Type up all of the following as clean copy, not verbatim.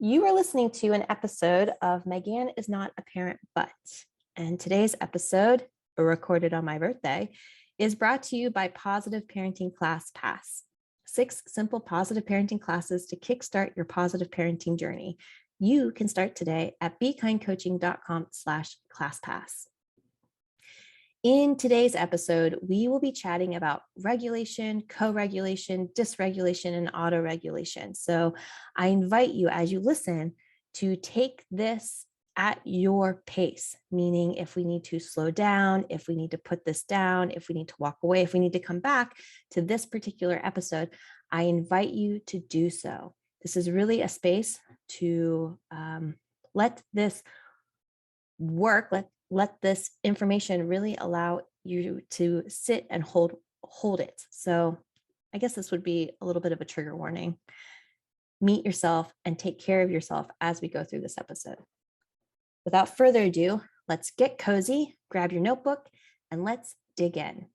You are listening to an episode of Megan is Not a Parent But. And today's episode, recorded on my birthday, is brought to you by Positive Parenting Class Pass. 6 simple positive parenting classes to kickstart your positive parenting journey. You can start today at bekindcoaching.com/classpass. In today's episode, we will be chatting about regulation, co-regulation, dysregulation, and autoregulation. So I invite you, as you listen, to take this at your pace, meaning if we need to slow down, if we need to put this down, if we need to walk away, if we need to come back to this particular episode, I invite you to do so. This is really a space to let this work, let this information really allow you to sit and hold it. So I guess this would be a little bit of a trigger warning. Meet yourself and take care of yourself as we go through this episode. Without further ado, let's get cozy, grab your notebook, and let's dig in.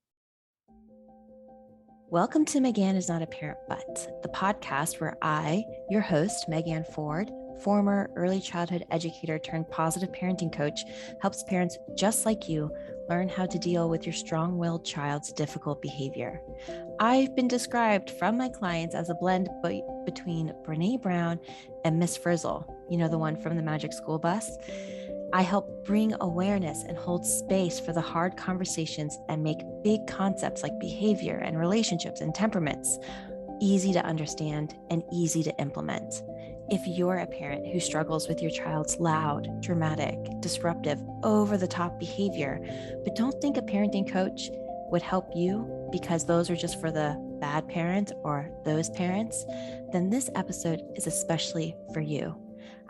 Welcome to Megan is Not a Parent But, the podcast where I, your host, Megan Ford, former early childhood educator turned positive parenting coach, helps parents just like you learn how to deal with your strong-willed child's difficult behavior. I've been described from my clients as a blend between Brene Brown and Miss Frizzle, you know, the one from the Magic School Bus. I help bring awareness and hold space for the hard conversations and make big concepts like behavior and relationships and temperaments easy to understand and easy to implement. If you're a parent who struggles with your child's loud, dramatic, disruptive, over-the-top behavior, but don't think a parenting coach would help you because those are just for the bad parent or those parents, then this episode is especially for you.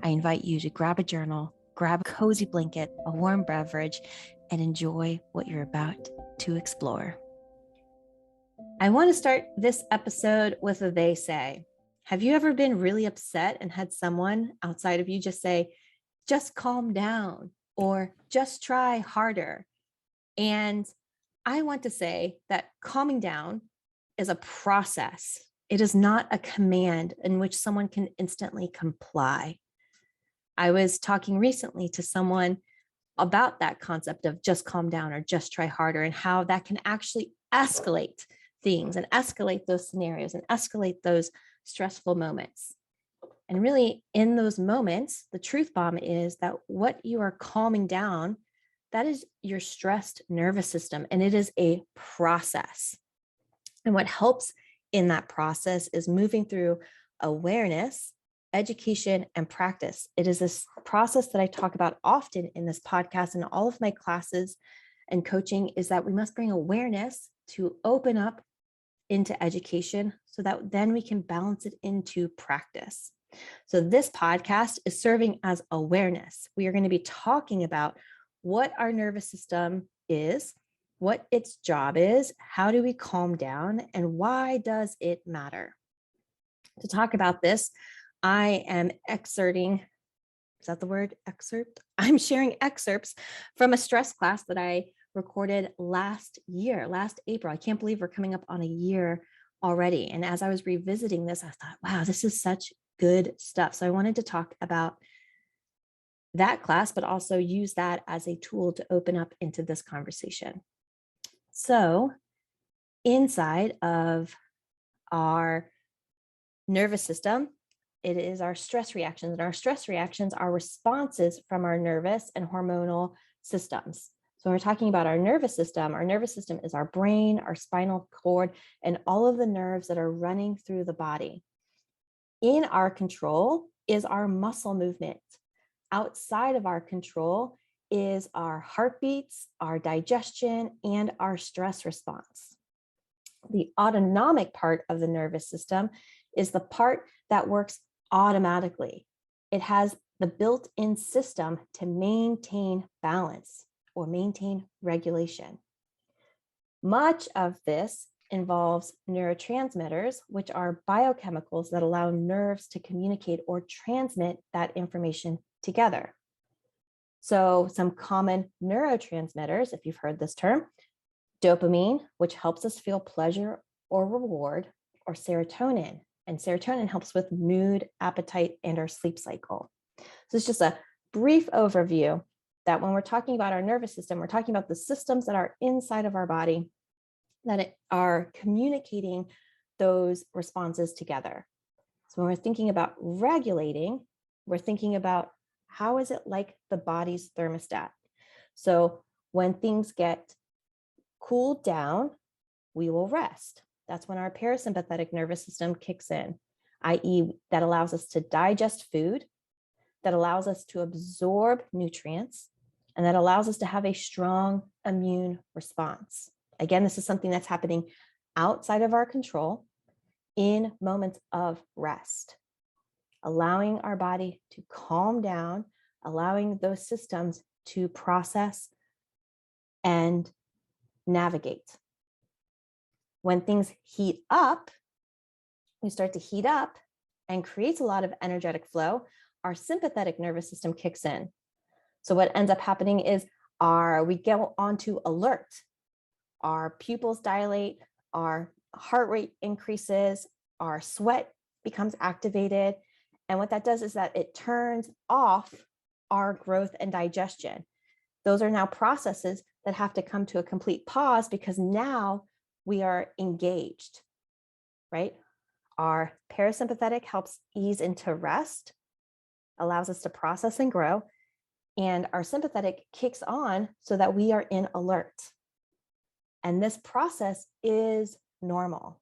I invite you to grab a journal, grab a cozy blanket, a warm beverage, and enjoy what you're about to explore. I want to start this episode with a they say. Have you ever been really upset and had someone outside of you just say, just calm down or just try harder? And I want to say that calming down is a process. It is not a command in which someone can instantly comply. I was talking recently to someone about that concept of just calm down or just try harder and how that can actually escalate things and escalate those scenarios and escalate those stressful moments. And really, in those moments, the truth bomb is that what you are calming down, that is your stressed nervous system, and it is a process. And what helps in that process is moving through awareness, education, and practice. It is this process that I talk about often in this podcast and all of my classes and coaching is that we must bring awareness to open up into education so that then we can balance it into practice. So this podcast is serving as awareness. We are going to be talking about what our nervous system is, what its job is, how do we calm down, and why does it matter? To talk about this, I am excerpting, is that the word excerpt? I'm sharing excerpts from a stress class that I recorded last April. I can't believe we're coming up on a year already. And as I was revisiting this, I thought, wow, this is such good stuff. So I wanted to talk about that class, but also use that as a tool to open up into this conversation. So inside of our nervous system, it is our stress reactions, and our stress reactions are responses from our nervous and hormonal systems. So when we're talking about our nervous system is our brain, our spinal cord, and all of the nerves that are running through the body. In our control is our muscle movement. Outside of our control is our heartbeats, our digestion, and our stress response. The autonomic part of the nervous system is the part that works automatically. It has the built-in system to maintain balance or maintain regulation. Much of this involves neurotransmitters, which are biochemicals that allow nerves to communicate or transmit that information together. So some common neurotransmitters, if you've heard this term, dopamine, which helps us feel pleasure or reward, or serotonin, And serotonin helps with mood, appetite, and our sleep cycle. So it's just a brief overview that when we're talking about our nervous system, we're talking about the systems that are inside of our body that are communicating those responses together. So when we're thinking about regulating, we're thinking about how is it like the body's thermostat? So when things get cooled down, we will rest. That's when our parasympathetic nervous system kicks in, i.e., that allows us to digest food, that allows us to absorb nutrients, and that allows us to have a strong immune response. Again, this is something that's happening outside of our control in moments of rest, allowing our body to calm down, allowing those systems to process and navigate. When things heat up, we start to heat up and creates a lot of energetic flow, our sympathetic nervous system kicks in. So what ends up happening is we go onto alert. Our pupils dilate, our heart rate increases, our sweat becomes activated. And what that does is that it turns off our growth and digestion. Those are now processes that have to come to a complete pause because now we are engaged, right? Our parasympathetic helps ease into rest, allows us to process and grow, and our sympathetic kicks on so that we are in alert. And this process is normal.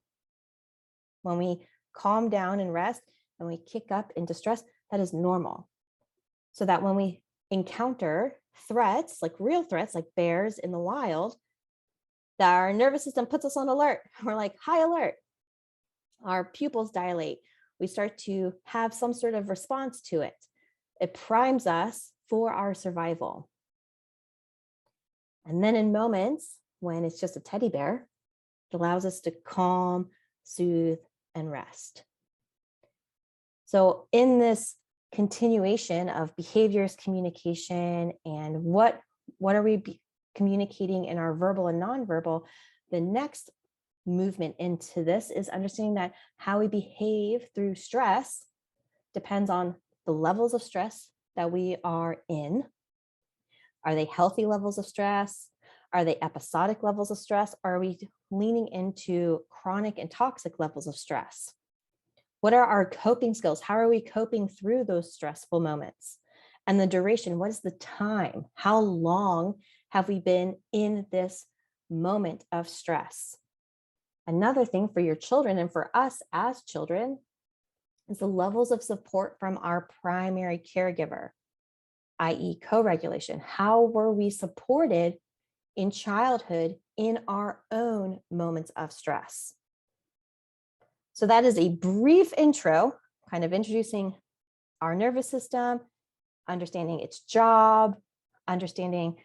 When we calm down and rest and we kick up into stress, that is normal. So that when we encounter threats, like real threats, like bears in the wild, that our nervous system puts us on alert. We're like, high alert. Our pupils dilate. We start to have some sort of response to it. It primes us for our survival. And then in moments when it's just a teddy bear, it allows us to calm, soothe, and rest. So in this continuation of behaviors, communication, and what are we communicating in our verbal and nonverbal, the next movement into this is understanding that how we behave through stress depends on the levels of stress that we are in. Are they healthy levels of stress? Are they episodic levels of stress? Or are we leaning into chronic and toxic levels of stress? What are our coping skills? How are we coping through those stressful moments? And the duration, what is the time? How long have we been in this moment of stress? Another thing for your children and for us as children is the levels of support from our primary caregiver, i.e. co-regulation. How were we supported in childhood in our own moments of stress? So that is a brief intro, kind of introducing our nervous system, understanding its job, understanding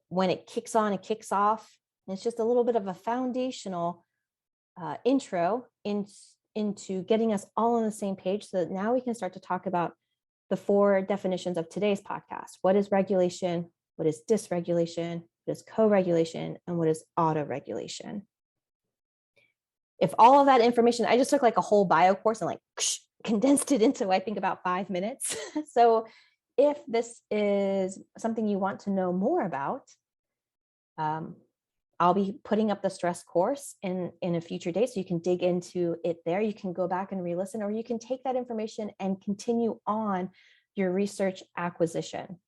when it kicks on and kicks off. And it's just a little bit of a foundational intro into getting us all on the same page so that now we can start to talk about the 4 definitions of today's podcast. What is regulation? What is dysregulation? What is co-regulation? And what is autoregulation? If all of that information, I just took like a whole bio course and like condensed it into, I think, about 5 minutes. So if this is something you want to know more about, I'll be putting up the stress course in a future date, so you can dig into it there. You can go back and re-listen, or you can take that information and continue on your research acquisition.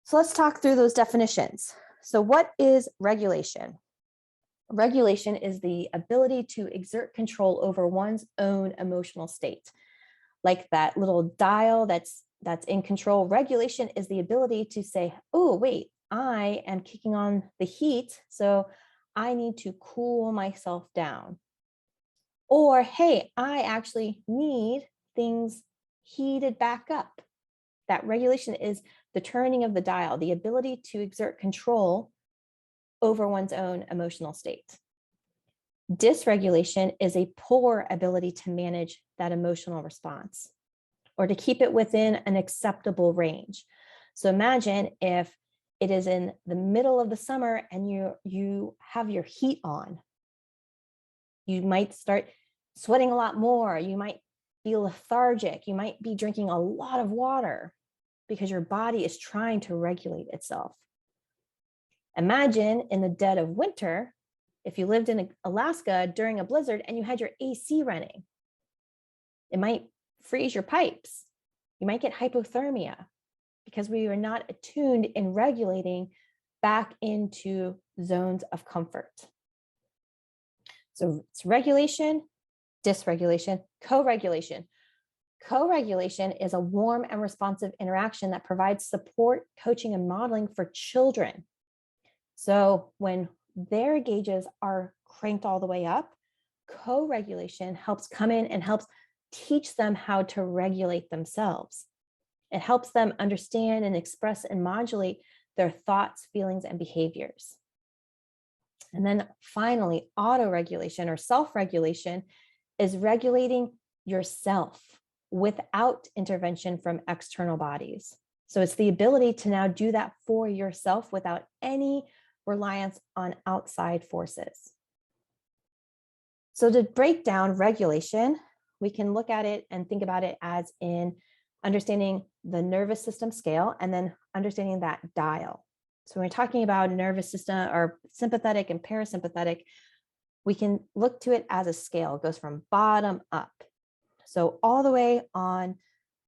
So let's talk through those definitions. So what is regulation? Regulation is the ability to exert control over one's own emotional state. Like that little dial that's in control. Regulation is the ability to say, oh, wait, I am kicking on the heat, so I need to cool myself down. Or, hey, I actually need things heated back up. That regulation is the turning of the dial, the ability to exert control over one's own emotional state. Dysregulation is a poor ability to manage that emotional response or to keep it within an acceptable range. So imagine if it is in the middle of the summer and you have your heat on. You might start sweating a lot more. You might be lethargic. You might be drinking a lot of water because your body is trying to regulate itself. Imagine in the dead of winter, if you lived in Alaska during a blizzard and you had your AC running, it might freeze your pipes. You might get hypothermia because we are not attuned in regulating back into zones of comfort. So it's regulation, dysregulation, co-regulation. Co-regulation is a warm and responsive interaction that provides support, coaching, and modeling for children. So when their gauges are cranked all the way up, co-regulation helps come in and helps teach them how to regulate themselves. It helps them understand and express and modulate their thoughts, feelings, and behaviors. And then finally, autoregulation or self-regulation is regulating yourself without intervention from external bodies. So it's the ability to now do that for yourself without any reliance on outside forces. So to break down regulation, we can look at it and think about it as in understanding the nervous system scale and then understanding that dial. So when we're talking about nervous system or sympathetic and parasympathetic, we can look to it as a scale. It goes from bottom up. So all the way on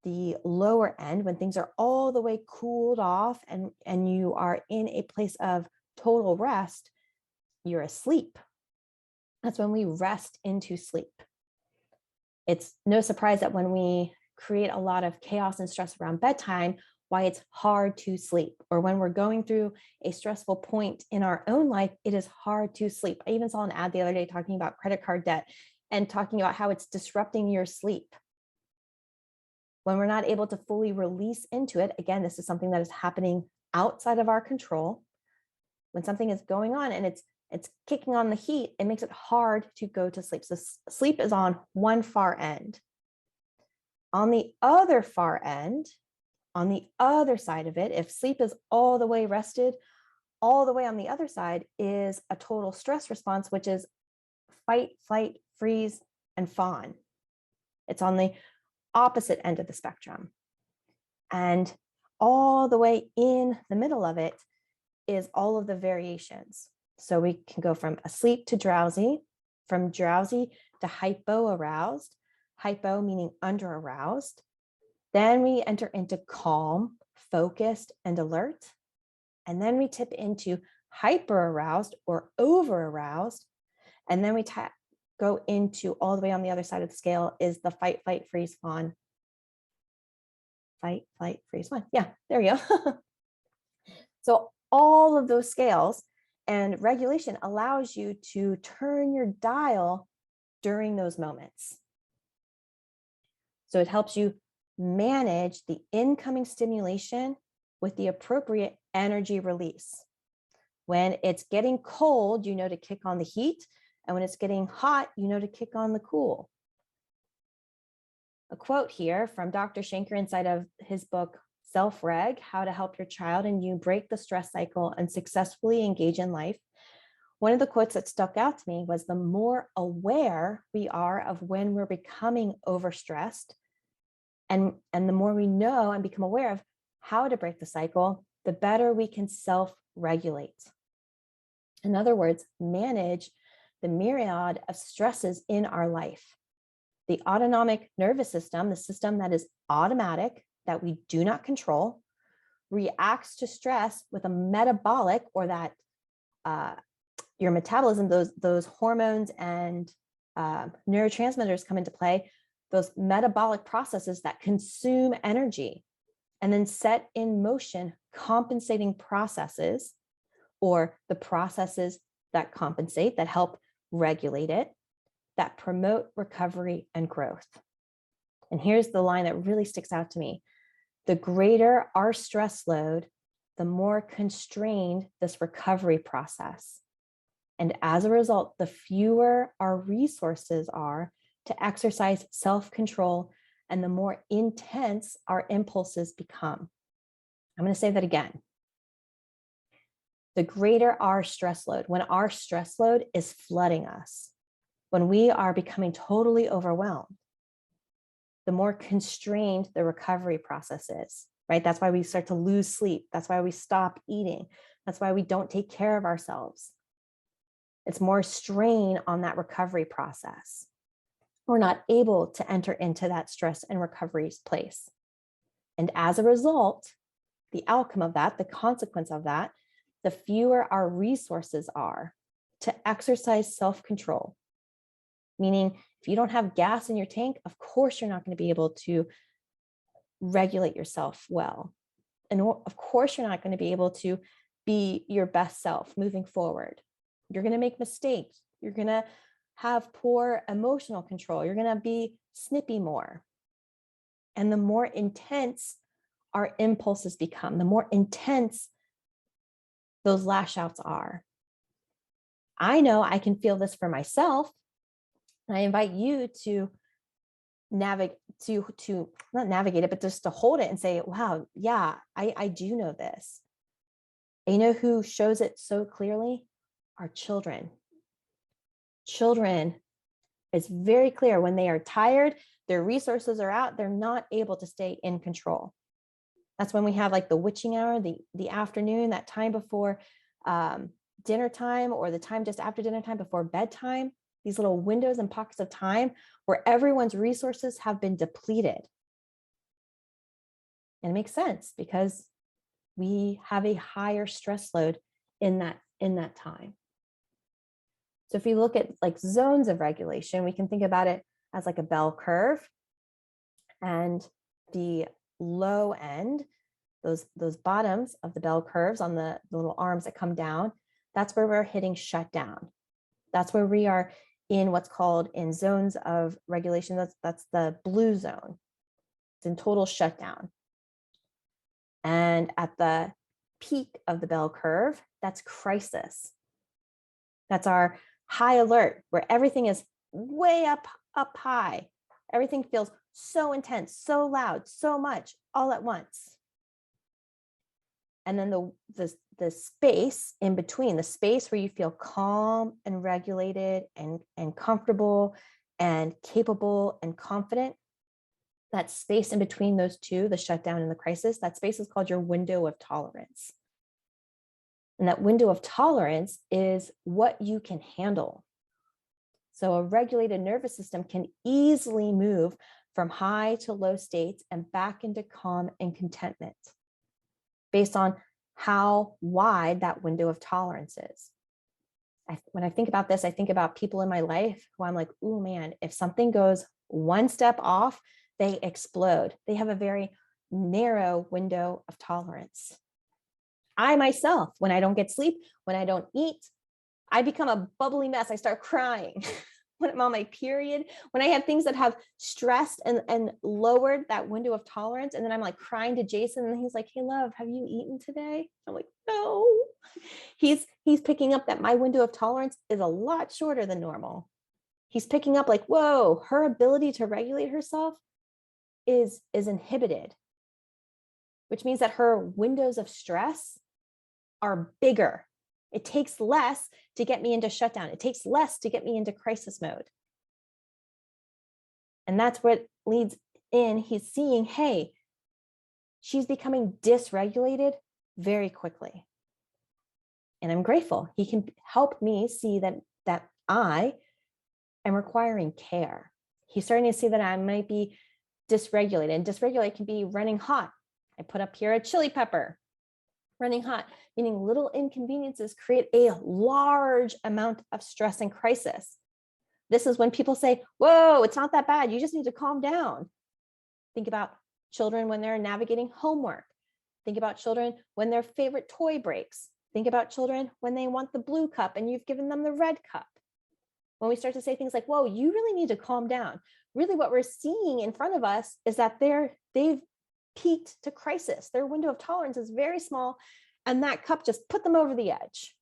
the lower end, when things are all the way cooled off and you are in a place of total rest, you're asleep. That's when we rest into sleep. It's no surprise that when we create a lot of chaos and stress around bedtime, why it's hard to sleep. Or when we're going through a stressful point in our own life, it is hard to sleep. I even saw an ad the other day talking about credit card debt and talking about how it's disrupting your sleep. When we're not able to fully release into it, again, this is something that is happening outside of our control. When something is going on and it's kicking on the heat, it makes it hard to go to sleep. So sleep is on one far end. On the other far end, on the other side of it, if sleep is all the way rested, all the way on the other side is a total stress response, which is fight, flight, freeze, and fawn. It's on the opposite end of the spectrum. And all the way in the middle of it is all of the variations. So we can go from asleep to drowsy, from drowsy to hypo-aroused, hypo meaning under-aroused. Then we enter into calm, focused, and alert. And then we tip into hyper-aroused or over-aroused. And then we go into all the way on the other side of the scale is the fight, flight, freeze, fawn. Fight, flight, freeze, fawn. Yeah, there you go. So all of those scales and regulation allows you to turn your dial during those moments. So it helps you manage the incoming stimulation with the appropriate energy release. When it's getting cold, you know to kick on the heat. And when it's getting hot, you know to kick on the cool. A quote here from Dr. Shanker inside of his book, Self-Reg, How to Help Your Child and You Break the Stress Cycle and Successfully Engage in Life. One of the quotes that stuck out to me was the more aware we are of when we're becoming overstressed, and the more we know and become aware of how to break the cycle, the better we can self-regulate. In other words, manage the myriad of stresses in our life. The autonomic nervous system, the system that is automatic, that we do not control, reacts to stress with a metabolic, or that your metabolism, those hormones and neurotransmitters come into play, those metabolic processes that consume energy and then set in motion compensating processes, or the processes that compensate, that help regulate it, that promote recovery and growth. And here's the line that really sticks out to me. The greater our stress load, the more constrained this recovery process. And as a result, the fewer our resources are to exercise self-control and the more intense our impulses become. I'm going to say that again. The greater our stress load, when our stress load is flooding us, When we are becoming totally overwhelmed, the more constrained the recovery process is, right? That's why we start to lose sleep. That's why we stop eating. That's why we don't take care of ourselves. It's more strain on that recovery process. We're not able to enter into that stress and recovery place. And as a result, the outcome of that, the consequence of that, the fewer our resources are to exercise self-control. Meaning, if you don't have gas in your tank, of course you're not going to be able to regulate yourself well. And of course you're not going to be able to be your best self moving forward. You're going to make mistakes. You're going to have poor emotional control. You're going to be snippy more. And the more intense our impulses become, the more intense those lash outs are. I know I can feel this for myself. And I invite you to not navigate it, but just to hold it and say, wow, yeah, I do know this. And you know who shows it so clearly? Our children. Children, it's very clear when they are tired, their resources are out, they're not able to stay in control. That's when we have like the witching hour, the afternoon, that time before dinner time, or the time just after dinner time before bedtime, these little windows and pockets of time where everyone's resources have been depleted. And it makes sense because we have a higher stress load in that time. So if we look at like zones of regulation, we can think about it as like a bell curve. And the low end, those bottoms of the bell curves on the little arms that come down, that's where we're hitting shutdown. That's where we are in what's called in zones of regulation. That's the blue zone. It's in total shutdown. And at the peak of the bell curve, that's crisis. That's our high alert, where everything is way up high. Everything feels so intense, so loud, so much all at once. And then the space in between, the space where you feel calm and regulated and comfortable and capable and confident, that space in between those two, the shutdown and the crisis, that space is called your window of tolerance. And that window of tolerance is what you can handle. So a regulated nervous system can easily move from high to low states and back into calm and contentment based on how wide that window of tolerance is. When I think about this, I think about people in my life who I'm like, oh man, if something goes one step off, they explode. They have a very narrow window of tolerance. I myself, when I don't get sleep, when I don't eat, I become a bubbly mess. I start crying. When I'm on my period, when I have things that have stressed and lowered that window of tolerance, and then I'm like crying to Jason, and he's like, hey, love, have you eaten today? I'm like, no. He's picking up that my window of tolerance is a lot shorter than normal. He's picking up like, whoa, her ability to regulate herself is inhibited, which means that her windows of stress are bigger. It takes less to get me into shutdown. It takes less to get me into crisis mode. And that's what leads in. He's seeing, hey, she's becoming dysregulated very quickly. And I'm grateful. He can help me see that I am requiring care. He's starting to see that I might be dysregulated. And dysregulate can be running hot. I put up here a chili pepper. Running hot, meaning little inconveniences create a large amount of stress and crisis. This is when people say, whoa, it's not that bad. You just need to calm down. Think about children when they're navigating homework. Think about children when their favorite toy breaks. Think about children when they want the blue cup and you've given them the red cup. When we start to say things like, whoa, you really need to calm down. Really what we're seeing in front of us is that they've peaked to crisis. Their window of tolerance is very small, and that cup just put them over the edge.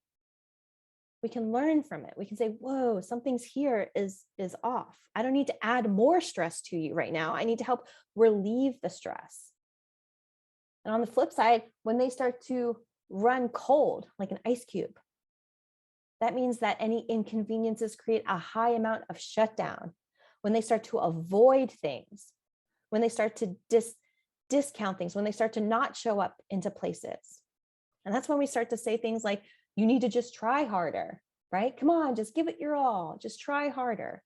We can learn from it. We can say, whoa, something's here is off. I don't need to add more stress to you right now. I need to help relieve the stress. And on the flip side, when they start to run cold, like an ice cube, That means that any inconveniences create a high amount of shutdown. When they start to avoid things, when they start to discount things, when they start to not show up into places. And that's when we start to say things like, you need to just try harder, right? Come on, just give it your all. Just try harder.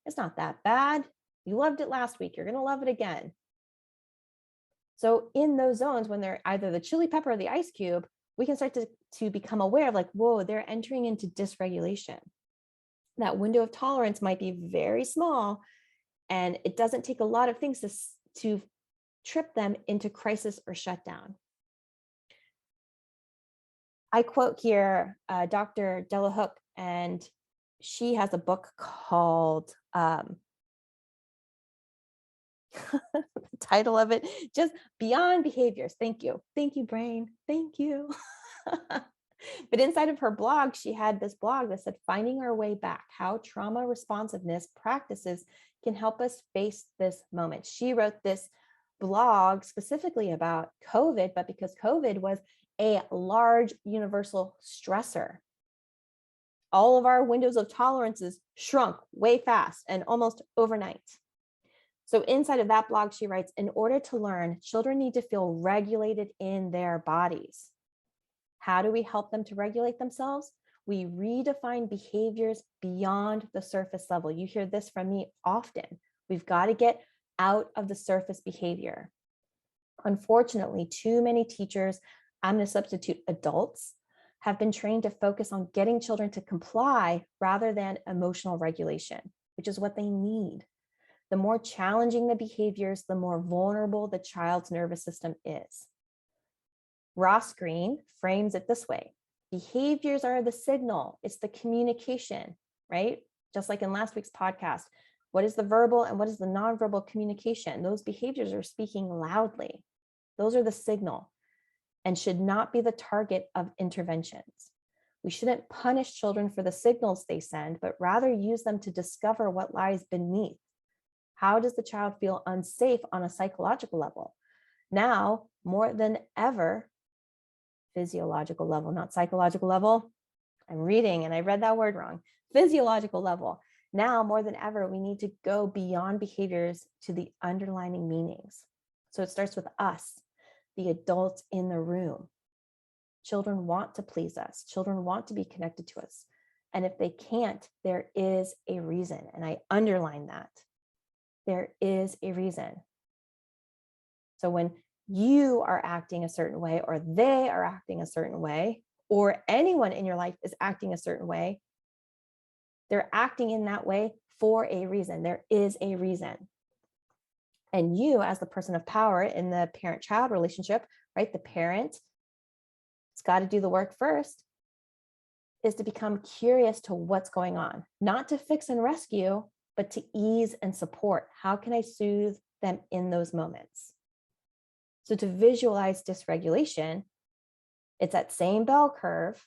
It's not that bad. You loved it last week. You're going to love it again. So in those zones, when they're either the chili pepper or the ice cube, we can start to become aware of like, whoa, they're entering into dysregulation. That window of tolerance might be very small, and it doesn't take a lot of things to trip them into crisis or shutdown. I quote here Dr. Delahook, and she has a book called, the title of it, just Beyond Behaviors. Thank you, brain. Thank you. But inside of her blog, she had this blog that said, Finding Our Way Back, How Trauma Responsiveness Practices Can Help Us Face This Moment. She wrote this blog specifically about COVID, but because COVID was a large universal stressor, all of our windows of tolerances shrunk way fast and almost overnight. So inside of that blog, she writes, in order to learn, children need to feel regulated in their bodies. How do we help them to regulate themselves? We redefine behaviors beyond the surface level. You hear this from me often. We've got to get out of the surface behavior. Unfortunately, too many teachers, I'm going to substitute adults, have been trained to focus on getting children to comply rather than emotional regulation, which is what they need. The more challenging the behaviors, the more vulnerable the child's nervous system is. Ross Greene frames it this way. Behaviors are the signal. It's the communication, right? Just like in last week's podcast, what is the verbal and what is the nonverbal communication? Those behaviors are speaking loudly. Those are the signal and should not be the target of interventions. We shouldn't punish children for the signals they send, but rather use them to discover what lies beneath. How does the child feel unsafe on a psychological level? Now, more than ever, physiological level, not psychological level. I'm reading and I read that word wrong. Physiological level. Now, more than ever, we need to go beyond behaviors to the underlying meanings. So it starts with us, the adults in the room. Children want to please us. Children want to be connected to us. And if they can't, there is a reason. And I underline that. There is a reason. So when you are acting a certain way, or they are acting a certain way, or anyone in your life is acting a certain way, they're acting in that way for a reason. There is a reason. And you, as the person of power in the parent-child relationship, right? The parent, it's got to do the work first, is to become curious to what's going on, not to fix and rescue, but to ease and support. How can I soothe them in those moments? So to visualize dysregulation, it's that same bell curve,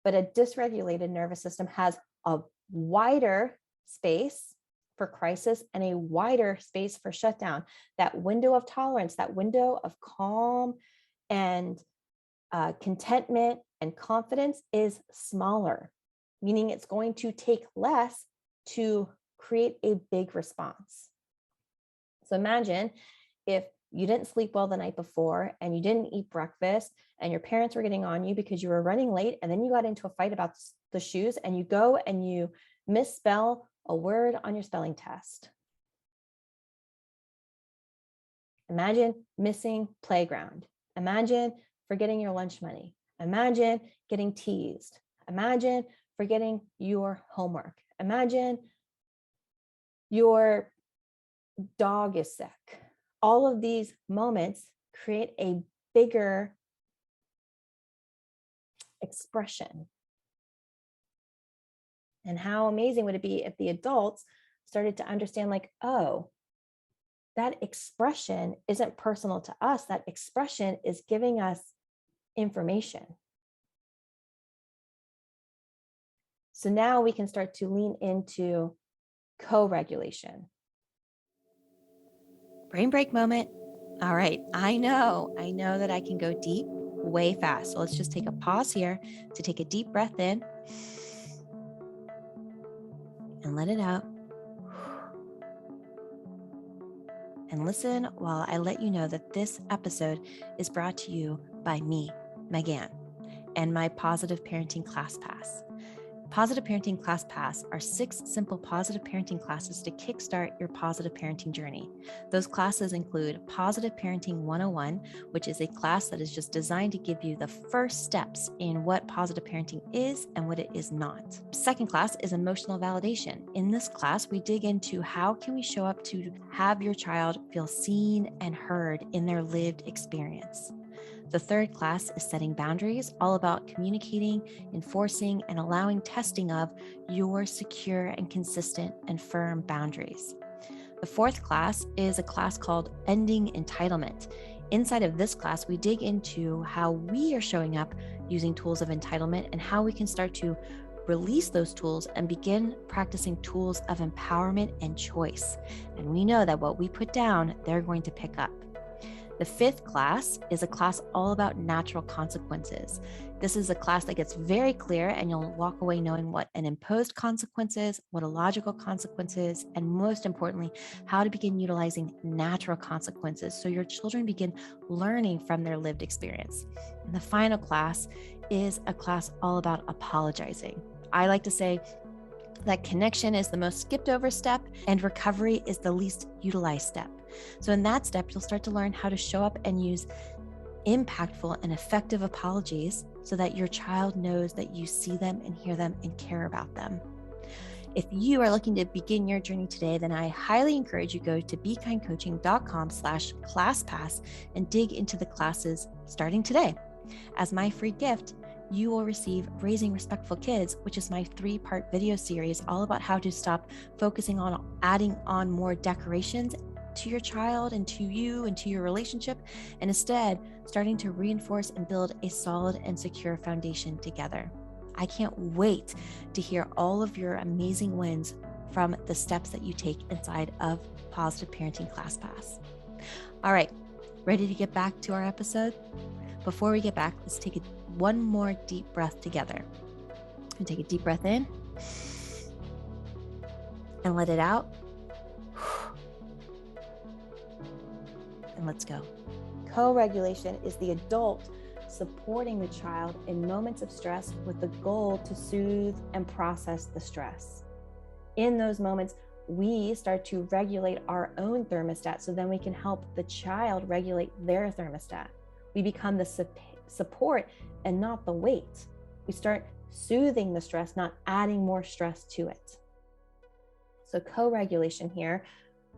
but a dysregulated nervous system has a wider space for crisis and a wider space for shutdown. That window of tolerance, that window of calm and contentment and confidence is smaller, meaning it's going to take less to create a big response. So imagine if you didn't sleep well the night before and you didn't eat breakfast and your parents were getting on you because you were running late, and then you got into a fight about the shoes and you go and you misspell a word on your spelling test. Imagine missing playground. Imagine forgetting your lunch money. Imagine getting teased. Imagine forgetting your homework. Imagine your dog is sick. All of these moments create a bigger expression. And how amazing would it be if the adults started to understand, like, oh, that expression isn't personal to us. That expression is giving us information. So now we can start to lean into co-regulation. Brain break moment. All right, I know that I can go deep way fast. So let's just take a pause here to take a deep breath in And let it out. And listen while I let you know that this episode is brought to you by me, Megan, and my Positive Parenting Class Pass. Positive Parenting Class Pass are 6 simple positive parenting classes to kickstart your positive parenting journey. Those classes include Positive Parenting 101, which is a class that is just designed to give you the first steps in what positive parenting is and what it is not. Second class is Emotional Validation. In this class, we dig into how can we show up to have your child feel seen and heard in their lived experience. The third class is Setting Boundaries, all about communicating, enforcing, and allowing testing of your secure and consistent and firm boundaries. The fourth class is a class called Ending Entitlement. Inside of this class, we dig into how we are showing up using tools of entitlement and how we can start to release those tools and begin practicing tools of empowerment and choice. And we know that what we put down, they're going to pick up. The fifth class is a class all about natural consequences. This is a class that gets very clear, and you'll walk away knowing what an imposed consequence is, what a logical consequence is, and most importantly, how to begin utilizing natural consequences so your children begin learning from their lived experience. And the final class is a class all about apologizing. I like to say that connection is the most skipped over step and recovery is the least utilized step. So in that step, you'll start to learn how to show up and use impactful and effective apologies so that your child knows that you see them and hear them and care about them. If you are looking to begin your journey today, then I highly encourage you go to bekindcoaching.com/classpass and dig into the classes starting today. As my free gift, you will receive Raising Respectful Kids, which is my 3-part video series all about how to stop focusing on adding on more decorations to your child and to you and to your relationship, and instead starting to reinforce and build a solid and secure foundation together. I can't wait to hear all of your amazing wins from the steps that you take inside of Positive Parenting Class Pass. All right, ready to get back to our episode? Before we get back, let's take one more deep breath together. And take a deep breath in and let it out. And let's go. Co-regulation is the adult supporting the child in moments of stress with the goal to soothe and process the stress. In those moments, we start to regulate our own thermostat so then we can help the child regulate their thermostat. We become the support and not the weight. We start soothing the stress, not adding more stress to it. So co-regulation here,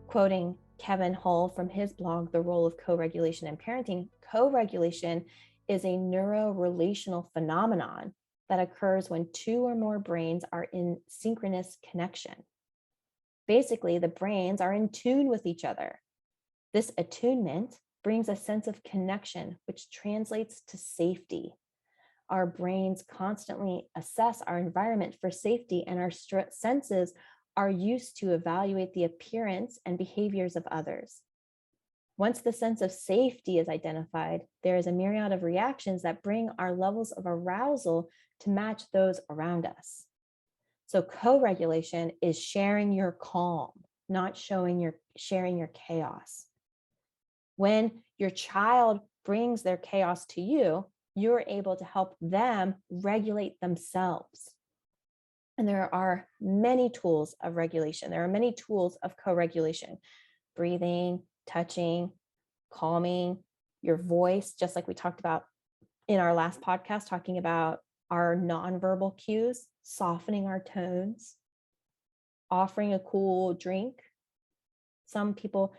quoting Kevin Hull from his blog, The Role of Co-Regulation in Parenting, co-regulation is a neuro-relational phenomenon that occurs when 2 or more brains are in synchronous connection. Basically, the brains are in tune with each other. This attunement brings a sense of connection, which translates to safety. Our brains constantly assess our environment for safety, and our senses are used to evaluate the appearance and behaviors of others. Once the sense of safety is identified, there is a myriad of reactions that bring our levels of arousal to match those around us. So co-regulation is sharing your calm, not sharing your chaos. When your child brings their chaos to you, you're able to help them regulate themselves. And there are many tools of regulation. There are many tools of co-regulation: breathing, touching, calming, your voice, just like we talked about in our last podcast, talking about our nonverbal cues, softening our tones, offering a cool drink. Some people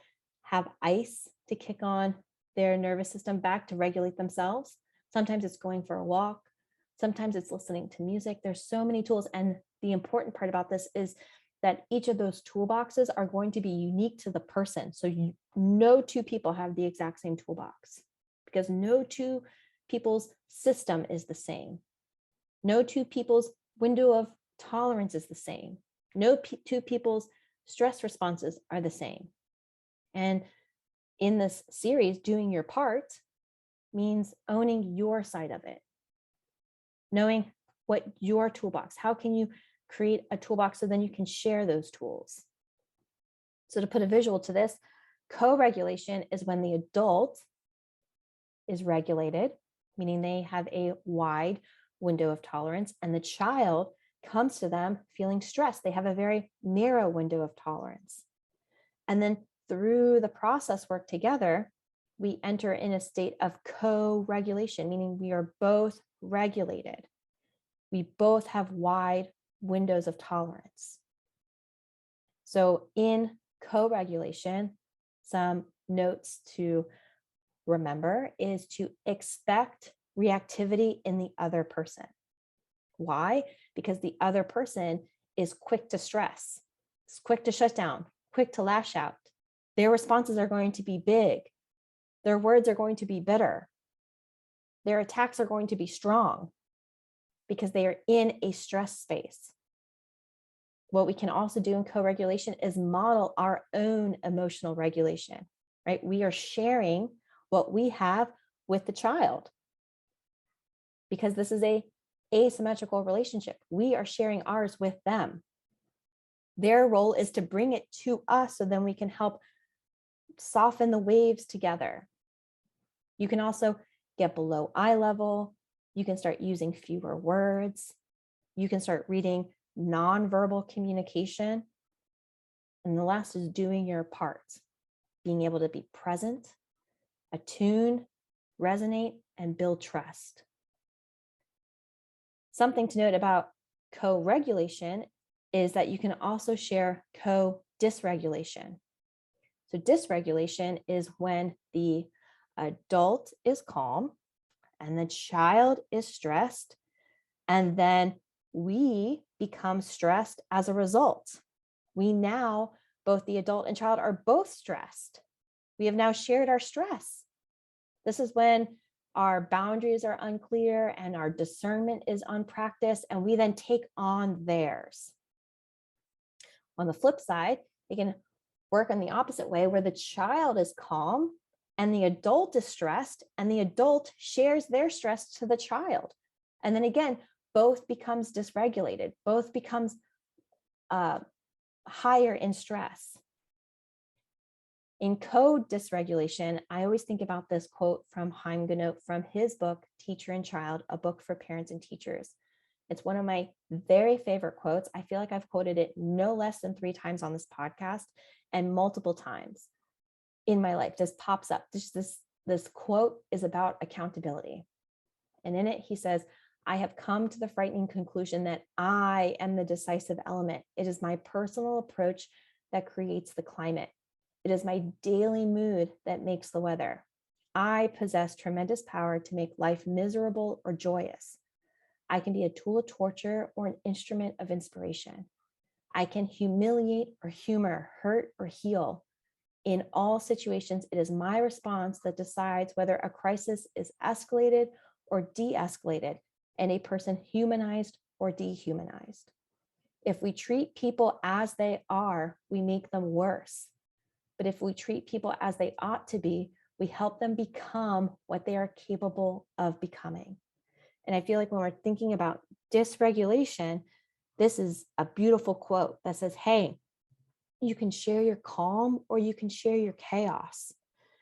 have ice to kick on their nervous system back to regulate themselves. Sometimes it's going for a walk. Sometimes it's listening to music. There's so many tools. And the important part about this is that each of those toolboxes are going to be unique to the person. So no 2 people have the exact same toolbox, because no 2 people's system is the same. No 2 people's window of tolerance is the same. No 2 people's stress responses are the same. And in this series, doing your part means owning your side of it. Knowing what your toolbox, how can you create a toolbox so then you can share those tools? So to put a visual to this, co-regulation is when the adult is regulated, meaning they have a wide window of tolerance, and the child comes to them feeling stressed. They have a very narrow window of tolerance. And then through the process work together, we enter in a state of co-regulation, meaning we are both regulated. We both have wide windows of tolerance. So in co-regulation, some notes to remember is to expect reactivity in the other person. Why? Because the other person is quick to stress, is quick to shut down, quick to lash out. Their responses are going to be big. Their words are going to be bitter. Their attacks are going to be strong because they are in a stress space. What we can also do in co-regulation is model our own emotional regulation, right? We are sharing what we have with the child because this is a asymmetrical relationship. We are sharing ours with them. Their role is to bring it to us so then we can help soften the waves together. You can also get below eye level. You can start using fewer words. You can start reading nonverbal communication. And the last is doing your part, being able to be present, attune, resonate, and build trust. Something to note about co-regulation is that you can also share co-dysregulation. So dysregulation is when the adult is calm and the child is stressed, and then we become stressed as a result. We now, both the adult and child, are both stressed. We have now shared our stress. This is when our boundaries are unclear and our discernment is unpracticed, and we then take on theirs. On the flip side, it can work in the opposite way where the child is calm and the adult is stressed, and the adult shares their stress to the child. And then again, both becomes dysregulated, both becomes higher in stress. In co-dysregulation, I always think about this quote from Chaim Ganot from his book, Teacher and Child, a book for parents and teachers. It's one of my very favorite quotes. I feel like I've quoted it no less than 3 times on this podcast and multiple times in my life. Just pops up. This quote is about accountability. And in it, he says, I have come to the frightening conclusion that I am the decisive element. It is my personal approach that creates the climate. It is my daily mood that makes the weather. I possess tremendous power to make life miserable or joyous. I can be a tool of torture or an instrument of inspiration. I can humiliate or humor, hurt or heal. In all situations, it is my response that decides whether a crisis is escalated or de-escalated, and a person humanized or dehumanized. If we treat people as they are, we make them worse. But if we treat people as they ought to be, we help them become what they are capable of becoming. And I feel like when we're thinking about dysregulation, this is a beautiful quote that says, hey, you can share your calm or you can share your chaos.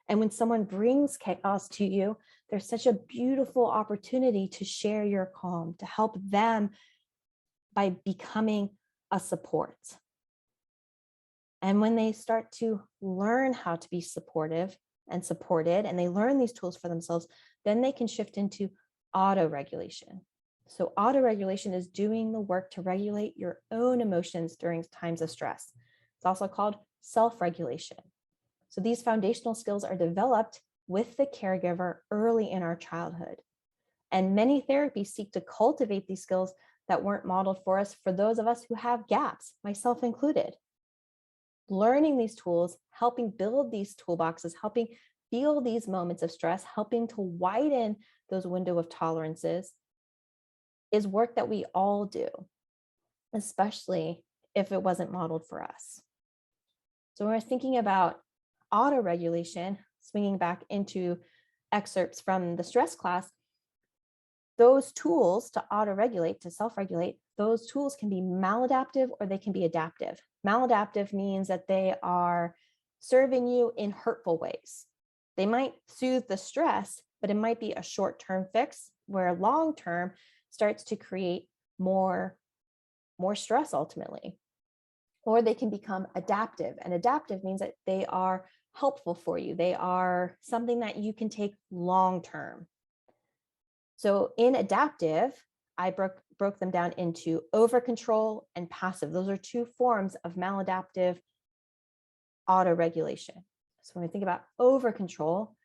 And when someone brings chaos to you, there's such a beautiful opportunity to share your calm, to help them by becoming a support. And when they start to learn how to be supportive and supported, and they learn these tools for themselves, then they can shift into autoregulation. So autoregulation is doing the work to regulate your own emotions during times of stress. It's also called self-regulation. So these foundational skills are developed with the caregiver early in our childhood. And many therapies seek to cultivate these skills that weren't modeled for us for those of us who have gaps, myself included. Learning these tools, helping build these toolboxes, helping feel these moments of stress, helping to widen those window of tolerances is work that we all do, especially if it wasn't modeled for us. So when we're thinking about autoregulation, swinging back into excerpts from the stress class, those tools to auto-regulate, to self-regulate, those tools can be maladaptive or they can be adaptive. Maladaptive means that they are serving you in hurtful ways. They might soothe the stress, but it might be a short-term fix where long-term starts to create more stress ultimately. Or they can become adaptive, and adaptive means that they are helpful for you. They are something that you can take long-term. So in adaptive, I broke them down into over control and passive. Those are two forms of maladaptive auto-regulation. So when we think about over control,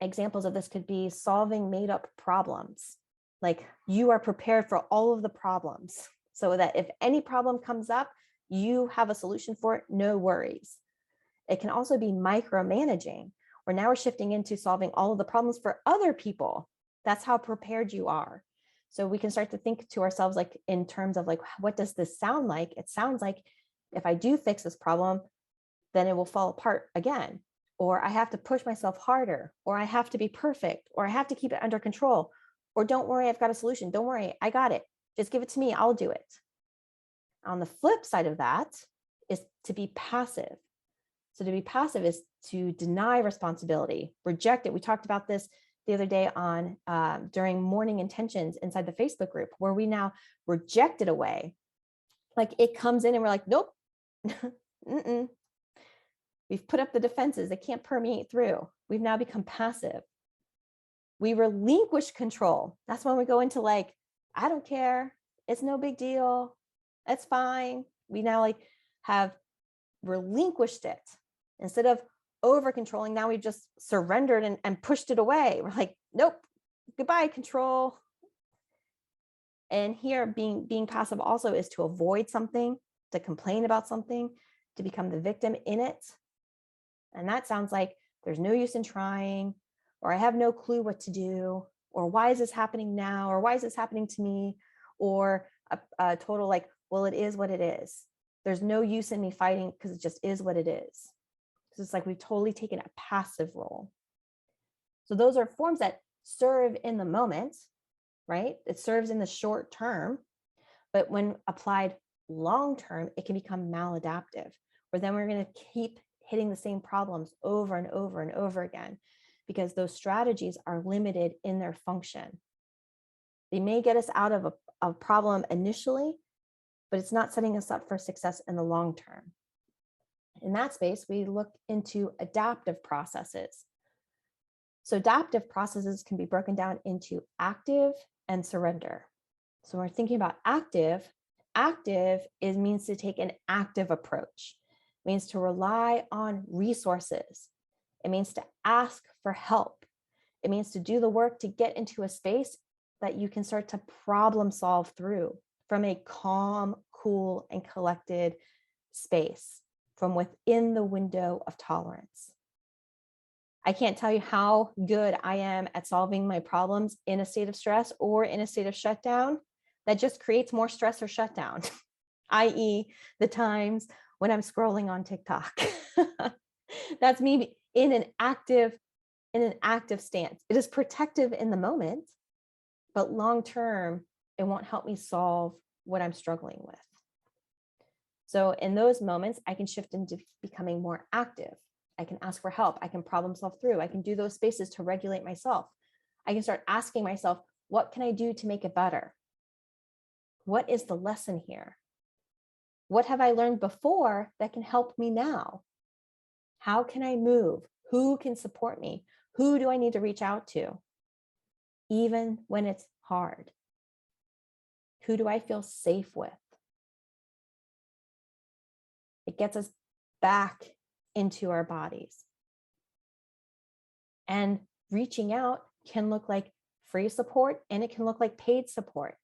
examples of this could be solving made up problems. Like you are prepared for all of the problems so that if any problem comes up, you have a solution for it, no worries. It can also be micromanaging, where now we're shifting into solving all of the problems for other people. That's how prepared you are. So we can start to think to ourselves, like in terms of like, what does this sound like? It sounds like if I do fix this problem, then it will fall apart again. Or I have to push myself harder, or I have to be perfect, or I have to keep it under control, or don't worry, I've got a solution. Don't worry, I got it. Just give it to me, I'll do it. On the flip side of that is to be passive. So to be passive is to deny responsibility, reject it. We talked about this the other day on during morning intentions inside the Facebook group, where we now reject it away. Like it comes in and we're like, nope, we've put up the defenses. It can't permeate through. We've now become passive. We relinquish control. That's when we go into like, I don't care. It's no big deal. It's fine. We now like have relinquished it. Instead of over controlling, now we've just surrendered and pushed it away. We're like, nope, goodbye, control. And here being passive also is to avoid something, to complain about something, to become the victim in it. And that sounds like there's no use in trying, or I have no clue what to do, or why is this happening now, or why is this happening to me, or a total like, well, it is what it is. There's no use in me fighting because it just is what it is. So it's like we've totally taken a passive role. So those are forms that serve in the moment, right? It serves in the short term, but when applied long term, it can become maladaptive, where then we're going to keep hitting the same problems over and over and over again, because those strategies are limited in their function. They may get us out of a problem initially, but it's not setting us up for success in the long term. In that space, we look into adaptive processes. So adaptive processes can be broken down into active and surrender. So when we're thinking about active means to take an active approach. It means to rely on resources. It means to ask for help. It means to do the work to get into a space that you can start to problem solve through from a calm, cool, and collected space from within the window of tolerance. I can't tell you how good I am at solving my problems in a state of stress or in a state of shutdown. That just creates more stress or shutdown, i.e. the times when I'm scrolling on TikTok. That's me in an active stance. It is protective in the moment, but long-term, it won't help me solve what I'm struggling with. So in those moments, I can shift into becoming more active. I can ask for help. I can problem solve through. I can do those spaces to regulate myself. I can start asking myself, what can I do to make it better? What is the lesson here? What have I learned before that can help me now? How can I move? Who can support me? Who do I need to reach out to? Even when it's hard. Who do I feel safe with? It gets us back into our bodies. And reaching out can look like free support, and it can look like paid support.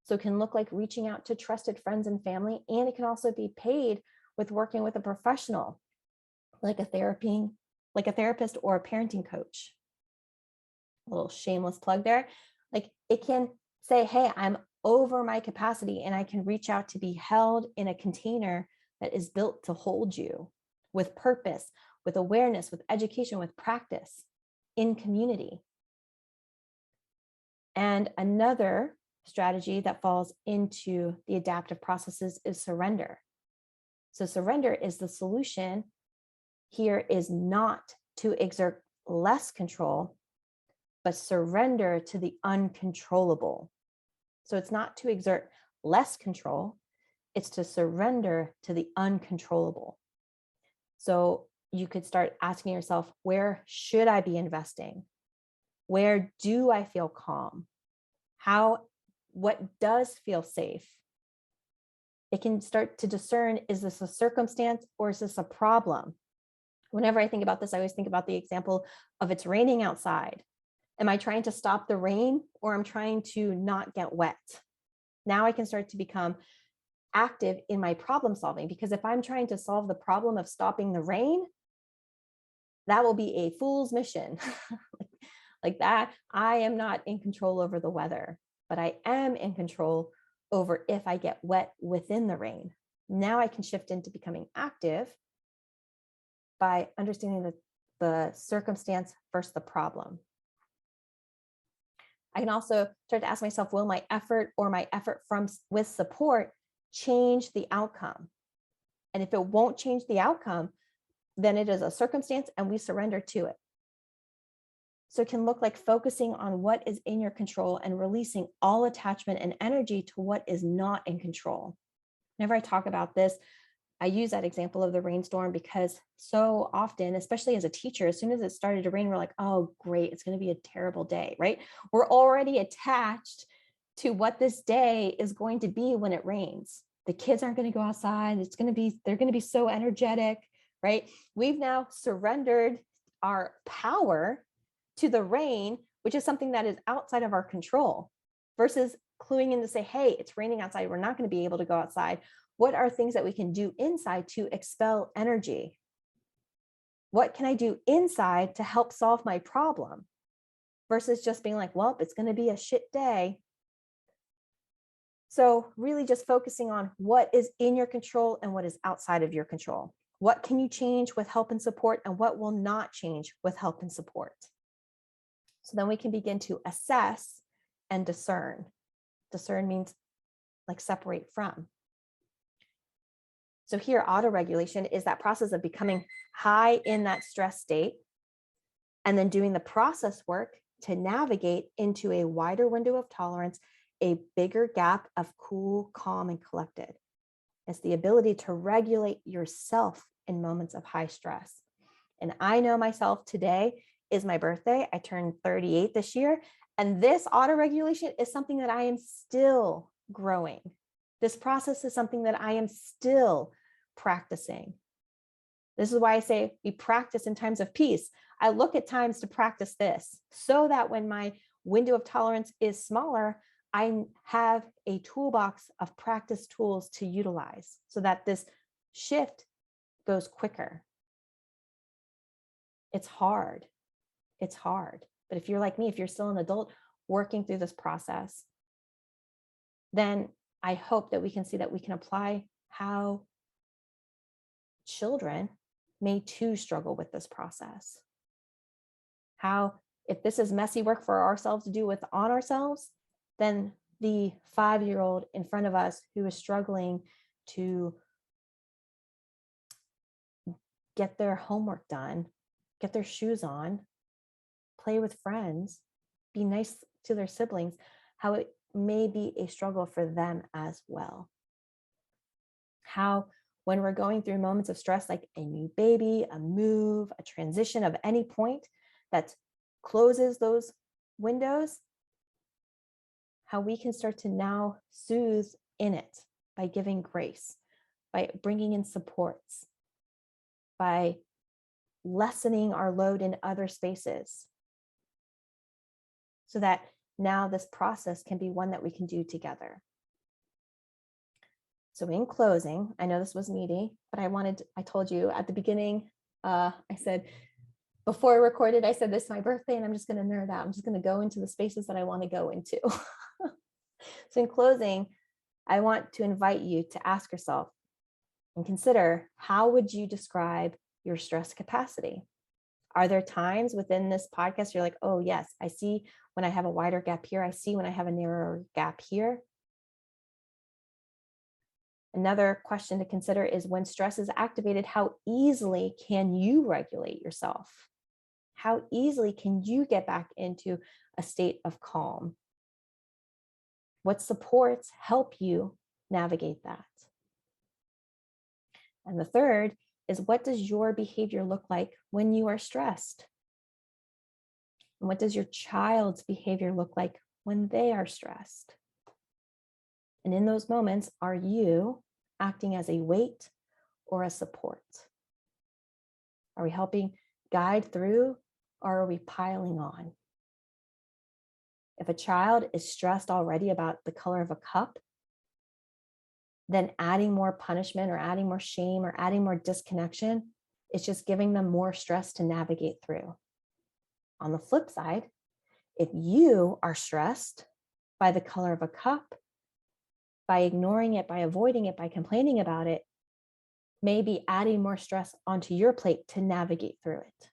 So it can look like reaching out to trusted friends and family, and it can also be paid with working with a professional, like a therapist or a parenting coach. A little shameless plug there. Like it can say, hey, I'm over my capacity, and I can reach out to be held in a container that is built to hold you with purpose, with awareness, with education, with practice in community. And another strategy that falls into the adaptive processes is surrender. So surrender is the solution here is not to exert less control, but surrender to the uncontrollable. So it's not to exert less control, it's to surrender to the uncontrollable. So you could start asking yourself, where should I be investing? Where do I feel calm? What does feel safe? It can start to discern, is this a circumstance or is this a problem? Whenever I think about this, I always think about the example of it's raining outside. Am I trying to stop the rain or I'm trying to not get wet? Now I can start to become active in my problem solving, because if I'm trying to solve the problem of stopping the rain, that will be a fool's mission. Like that, I am not in control over the weather, but I am in control over if I get wet within the rain. Now I can shift into becoming active by understanding the circumstance versus the problem. I can also start to ask myself, will my effort or my effort with support change the outcome? And if it won't change the outcome, then it is a circumstance and we surrender to it. So it can look like focusing on what is in your control and releasing all attachment and energy to what is not in control. Whenever I talk about this, I use that example of the rainstorm because so often, especially as a teacher, as soon as it started to rain, we're like, oh, great, it's going to be a terrible day, right? We're already attached to what this day is going to be when it rains. The kids aren't going to go outside. They're going to be so energetic, right? We've now surrendered our power to the rain, which is something that is outside of our control, versus cluing in to say, hey, it's raining outside. We're not going to be able to go outside. What are things that we can do inside to expel energy? What can I do inside to help solve my problem? Versus just being like, well, it's going to be a shit day. So really just focusing on what is in your control and what is outside of your control. What can you change with help and support, and what will not change with help and support? So then we can begin to assess and discern. Discern means like separate from. So here, autoregulation is that process of becoming high in that stress state and then doing the process work to navigate into a wider window of tolerance, a bigger gap of cool, calm, and collected. It's the ability to regulate yourself in moments of high stress. And I know myself, today is my birthday. I turned 38 this year. And this autoregulation is something that I am still growing. This process is something that I am still practicing. This is why I say we practice in times of peace. I look at times to practice this so that when my window of tolerance is smaller, I have a toolbox of practice tools to utilize so that this shift goes quicker. It's hard. It's hard. But if you're like me, if you're still an adult working through this process, then I hope that we can see that we can apply how children may too struggle with this process. How, if this is messy work for ourselves to do on ourselves, then the 5-year-old in front of us who is struggling to get their homework done, get their shoes on, play with friends, be nice to their siblings, how it may be a struggle for them as well. How when we're going through moments of stress, like a new baby, a move, a transition of any point that closes those windows, how we can start to now soothe in it by giving grace, by bringing in supports, by lessening our load in other spaces, so that now this process can be one that we can do together. So in closing, I know this was meaty, but I told you at the beginning, I said, before I recorded, I said, this is my birthday and I'm just going to nerd out. I'm just going to go into the spaces that I want to go into. So in closing, I want to invite you to ask yourself and consider, how would you describe your stress capacity? Are there times within this podcast you're like, oh yes, I see when I have a wider gap here. I see when I have a narrower gap here. Another question to consider is when stress is activated, how easily can you regulate yourself? How easily can you get back into a state of calm? What supports help you navigate that? And the third is, what does your behavior look like when you are stressed? And what does your child's behavior look like when they are stressed? And in those moments, are you acting as a weight or a support? Are we helping guide through, or are we piling on? If a child is stressed already about the color of a cup, then adding more punishment or adding more shame or adding more disconnection is just giving them more stress to navigate through. On the flip side, if you are stressed by the color of a cup, by ignoring it, by avoiding it, by complaining about it, maybe adding more stress onto your plate to navigate through it.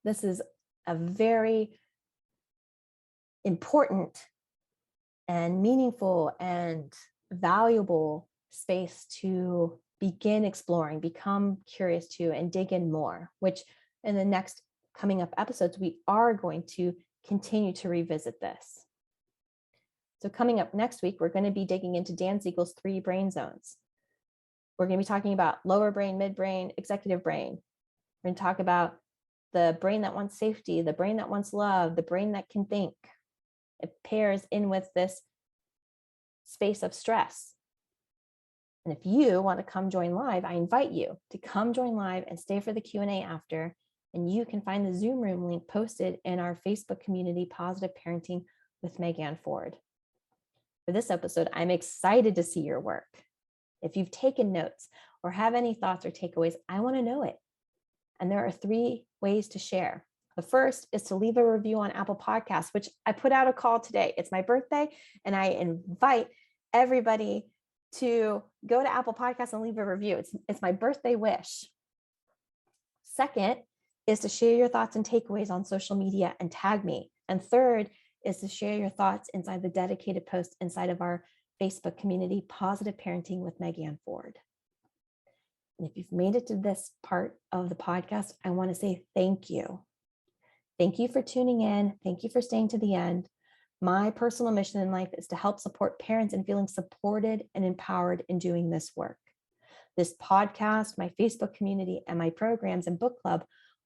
This is a very important and meaningful and valuable space to begin exploring, become curious to, and dig in more, which in the next coming up episodes, we are going to continue to revisit this. So coming up next week, we're going to be digging into Dan Siegel's 3 brain zones. We're going to be talking about lower brain, midbrain, executive brain. We're going to talk about the brain that wants safety, the brain that wants love, the brain that can think. It pairs in with this space of stress. And if you want to come join live, I invite you to come join live and stay for the Q&A after. And you can find the Zoom room link posted in our Facebook community, Positive Parenting with Megan Ford. For this episode, I'm excited to see your work. If you've taken notes or have any thoughts or takeaways, I want to know it. And there are 3 ways to share. The first is to leave a review on Apple Podcasts, which I put out a call today. It's my birthday, and I invite everybody to go to Apple Podcasts and leave a review. It's my birthday wish. Second is to share your thoughts and takeaways on social media and tag me. And third is to share your thoughts inside the dedicated post inside of our Facebook community, Positive Parenting with Megan Ford. And if you've made it to this part of the podcast, I want to say thank you. Thank you for tuning in. Thank you for staying to the end. My personal mission in life is to help support parents in feeling supported and empowered in doing this work. This podcast, my Facebook community, and my programs and book club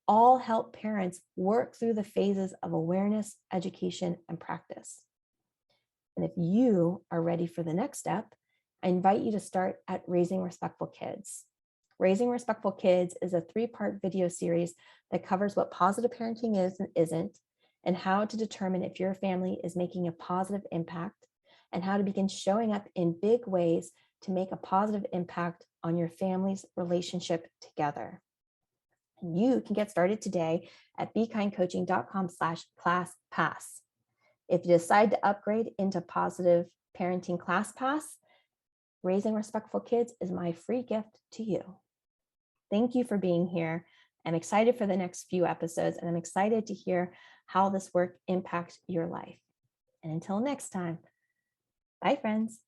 all help parents work through the phases of awareness, education, and practice. And if you are ready for the next step, I invite you to start at Raising Respectful Kids. Raising Respectful Kids is a 3-part video series that covers what positive parenting is and isn't, and how to determine if your family is making a positive impact, and how to begin showing up in big ways to make a positive impact on your family's relationship together. And you can get started today at bekindcoaching.com/class-pass. If you decide to upgrade into Positive Parenting Class Pass, Raising Respectful Kids is my free gift to you. Thank you for being here. I'm excited for the next few episodes, and I'm excited to hear how this work impacts your life. And until next time, bye, friends.